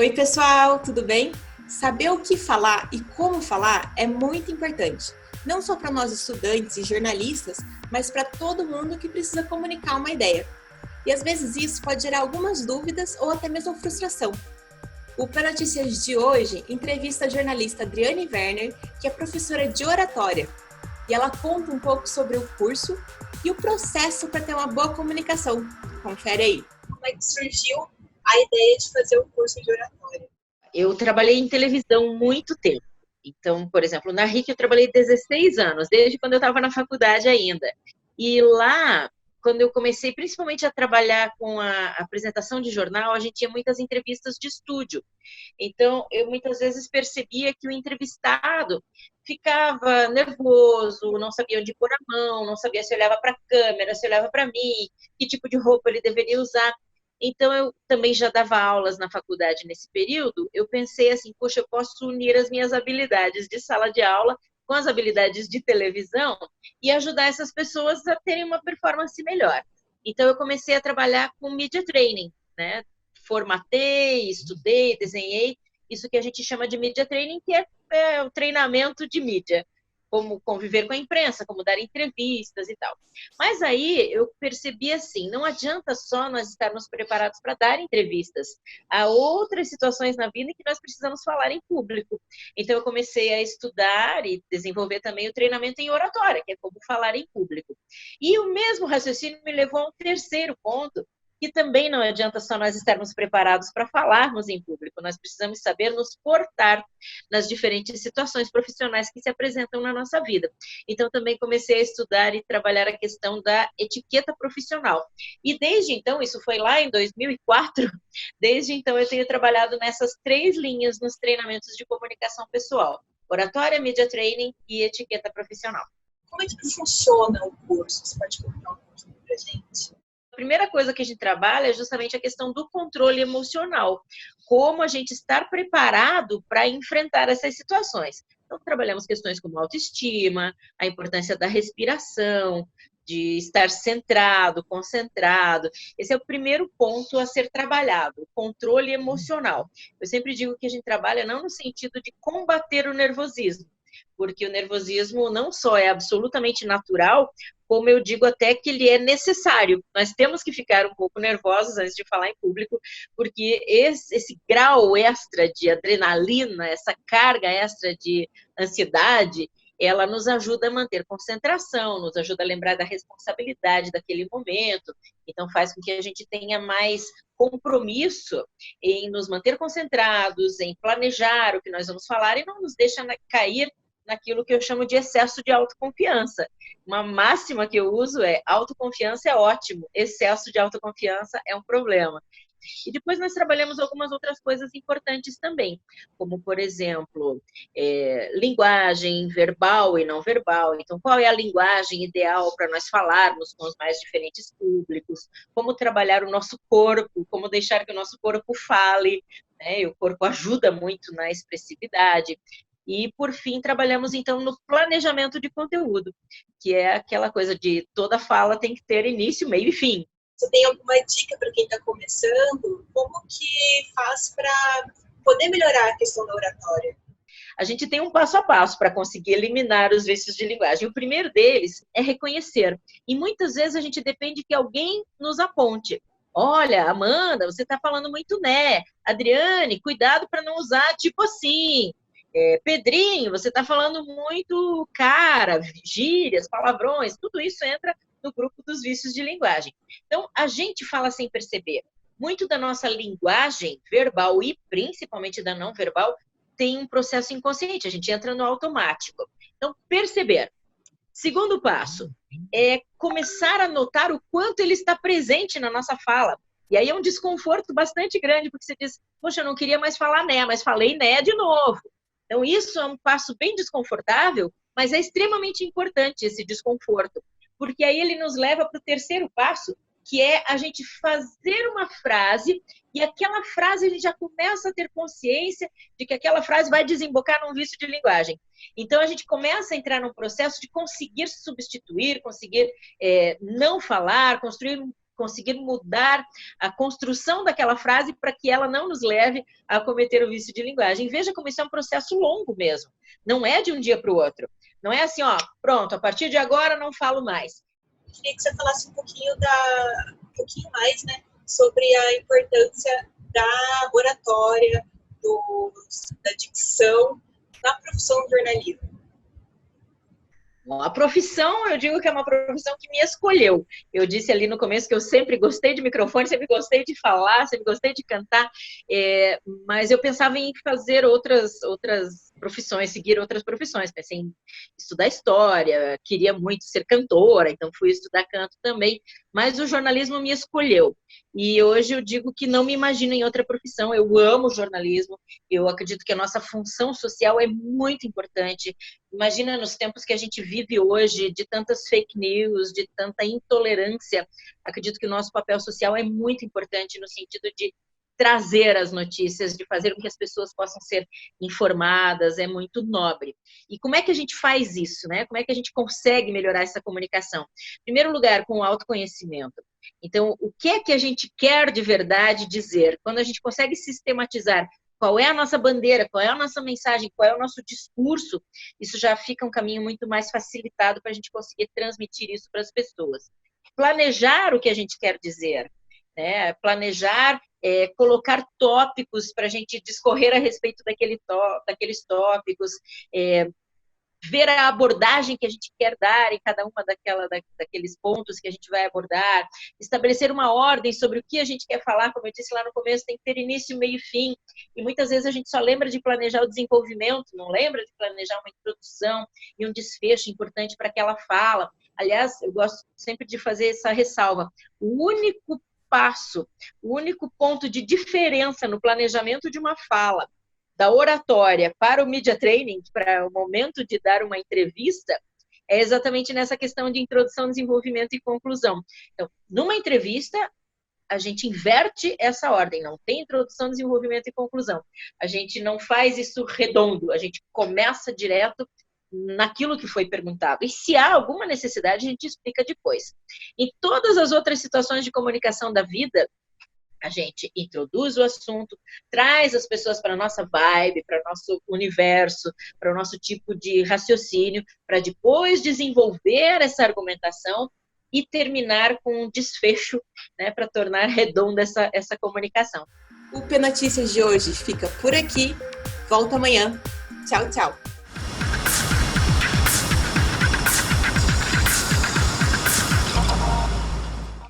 Oi, pessoal, tudo bem? Saber o que falar e como falar é muito importante, não só para nós estudantes e jornalistas, mas para todo mundo que precisa comunicar uma ideia. E às vezes isso pode gerar algumas dúvidas ou até mesmo frustração. O Para Notícias de hoje entrevista a jornalista Adriane Werner, que é professora de oratória, e ela conta um pouco sobre o curso e o processo para ter uma boa comunicação. Confere aí. Como é que surgiu a ideia de fazer o curso de oratória? Eu trabalhei em televisão muito tempo. Então, por exemplo, na RIC eu trabalhei 16 anos, desde quando eu estava na faculdade ainda. E lá, quando eu comecei principalmente a trabalhar com a apresentação de jornal, a gente tinha muitas entrevistas de estúdio. Então, eu muitas vezes percebia que o entrevistado ficava nervoso, não sabia onde pôr a mão, não sabia se olhava para a câmera, se olhava para mim, que tipo de roupa ele deveria usar. Então, eu também já dava aulas na faculdade nesse período. Eu pensei assim, poxa, eu posso unir as minhas habilidades de sala de aula com as habilidades de televisão e ajudar essas pessoas a terem uma performance melhor. Então, eu comecei a trabalhar com media training, né? Formatei, estudei, desenhei, isso que a gente chama de media training, que é o treinamento de mídia, como conviver com a imprensa, como dar entrevistas e tal. Mas aí eu percebi assim, não adianta só nós estarmos preparados para dar entrevistas. Há outras situações na vida em que nós precisamos falar em público. Então eu comecei a estudar e desenvolver também o treinamento em oratória, que é como falar em público. E o mesmo raciocínio me levou a um terceiro ponto, que também não adianta só nós estarmos preparados para falarmos em público, nós precisamos saber nos portar nas diferentes situações profissionais que se apresentam na nossa vida. Então, também comecei a estudar e trabalhar a questão da etiqueta profissional. E desde então, isso foi lá em 2004, desde então eu tenho trabalhado nessas 3 linhas nos treinamentos de comunicação pessoal: oratória, media training e etiqueta profissional. Como é que funciona o curso? Você pode contar um pouquinho para a gente? A primeira coisa que a gente trabalha é justamente a questão do controle emocional, como a gente estar preparado para enfrentar essas situações. Então, trabalhamos questões como autoestima, a importância da respiração, de estar centrado, concentrado. Esse é o primeiro ponto a ser trabalhado, o controle emocional. Eu sempre digo que a gente trabalha não no sentido de combater o nervosismo, porque o nervosismo não só é absolutamente natural, como eu digo até que ele é necessário. Nós temos que ficar um pouco nervosos antes de falar em público, porque esse grau extra de adrenalina, essa carga extra de ansiedade, ela nos ajuda a manter concentração, nos ajuda a lembrar da responsabilidade daquele momento, então faz com que a gente tenha mais compromisso em nos manter concentrados, em planejar o que nós vamos falar e não nos deixa cair naquilo que eu chamo de excesso de autoconfiança. Uma máxima que eu uso é: autoconfiança é ótimo, excesso de autoconfiança é um problema. E depois nós trabalhamos algumas outras coisas importantes também, como, por exemplo, linguagem verbal e não verbal. Então, qual é a linguagem ideal para nós falarmos com os mais diferentes públicos? Como trabalhar o nosso corpo, como deixar que o nosso corpo fale, né? E o corpo ajuda muito na expressividade. E, por fim, trabalhamos, então, no planejamento de conteúdo, que é aquela coisa de toda fala tem que ter início, meio e fim. Você tem alguma dica para quem está começando? Como que faz para poder melhorar a questão da oratória? A gente tem um passo a passo para conseguir eliminar os vícios de linguagem. O primeiro deles é reconhecer. E muitas vezes a gente depende que alguém nos aponte. Olha, Amanda, você está falando muito né. Adriane, cuidado para não usar tipo assim. Pedrinho, você está falando muito cara, gírias, palavrões, tudo isso entra no grupo dos vícios de linguagem. Então, a gente fala sem perceber. Muito da nossa linguagem verbal e principalmente da não verbal tem um processo inconsciente, a gente entra no automático. Então, perceber. Segundo passo é começar a notar o quanto ele está presente na nossa fala. E aí é um desconforto bastante grande, porque você diz, poxa, eu não queria mais falar né, mas falei né de novo. Então, isso é um passo bem desconfortável, mas é extremamente importante esse desconforto, porque aí ele nos leva para o terceiro passo, que é a gente fazer uma frase, e aquela frase a gente já começa a ter consciência de que aquela frase vai desembocar num vício de linguagem. Então, a gente começa a entrar num processo de conseguir substituir, conseguir não falar, construir conseguir mudar a construção daquela frase para que ela não nos leve a cometer o vício de linguagem. Veja como isso é um processo longo mesmo. Não é de um dia para o outro. Não é assim, ó, pronto, a partir de agora não falo mais. Queria que você falasse um pouquinho mais, né, sobre a importância da oratória, da dicção na profissão de jornalismo. Bom, a profissão, eu digo que é uma profissão que me escolheu. Eu disse ali no começo que eu sempre gostei de microfone, sempre gostei de falar, sempre gostei de cantar, mas eu pensava em fazer outras profissões, seguir outras profissões. Pensei em estudar história, queria muito ser cantora, então fui estudar canto também, mas o jornalismo me escolheu. E hoje eu digo que não me imagino em outra profissão, eu amo jornalismo, eu acredito que a nossa função social é muito importante. Imagina nos tempos que a gente vive hoje, de tantas fake news, de tanta intolerância, acredito que o nosso papel social é muito importante no sentido de trazer as notícias, de fazer com que as pessoas possam ser informadas, é muito nobre. E como é que a gente faz isso, né? Como é que a gente consegue melhorar essa comunicação? Em primeiro lugar, com o autoconhecimento. Então, o que é que a gente quer de verdade dizer? Quando a gente consegue sistematizar qual é a nossa bandeira, qual é a nossa mensagem, qual é o nosso discurso, isso já fica um caminho muito mais facilitado para a gente conseguir transmitir isso para as pessoas. Planejar o que a gente quer dizer, né? Planejar, colocar tópicos para a gente discorrer a respeito daqueles tópicos, ver a abordagem que a gente quer dar em cada uma daqueles pontos que a gente vai abordar, estabelecer uma ordem sobre o que a gente quer falar, como eu disse lá no começo, tem que ter início, meio e fim, e muitas vezes a gente só lembra de planejar o desenvolvimento, não lembra de planejar uma introdução e um desfecho importante para aquela fala. Aliás, eu gosto sempre de fazer essa ressalva. O único passo, o único ponto de diferença no planejamento de uma fala, da oratória para o media training, para o momento de dar uma entrevista, é exatamente nessa questão de introdução, desenvolvimento e conclusão. Então, numa entrevista, a gente inverte essa ordem, não tem introdução, desenvolvimento e conclusão. A gente não faz isso redondo, a gente começa direto naquilo que foi perguntado. E se há alguma necessidade, a gente explica depois. Em todas as outras situações de comunicação da vida, a gente introduz o assunto, traz as pessoas para a nossa vibe, para o nosso universo, para o nosso tipo de raciocínio, para depois desenvolver essa argumentação e terminar com um desfecho, né, para tornar redonda essa comunicação. O P Notícias de hoje fica por aqui. Volta amanhã. Tchau, tchau.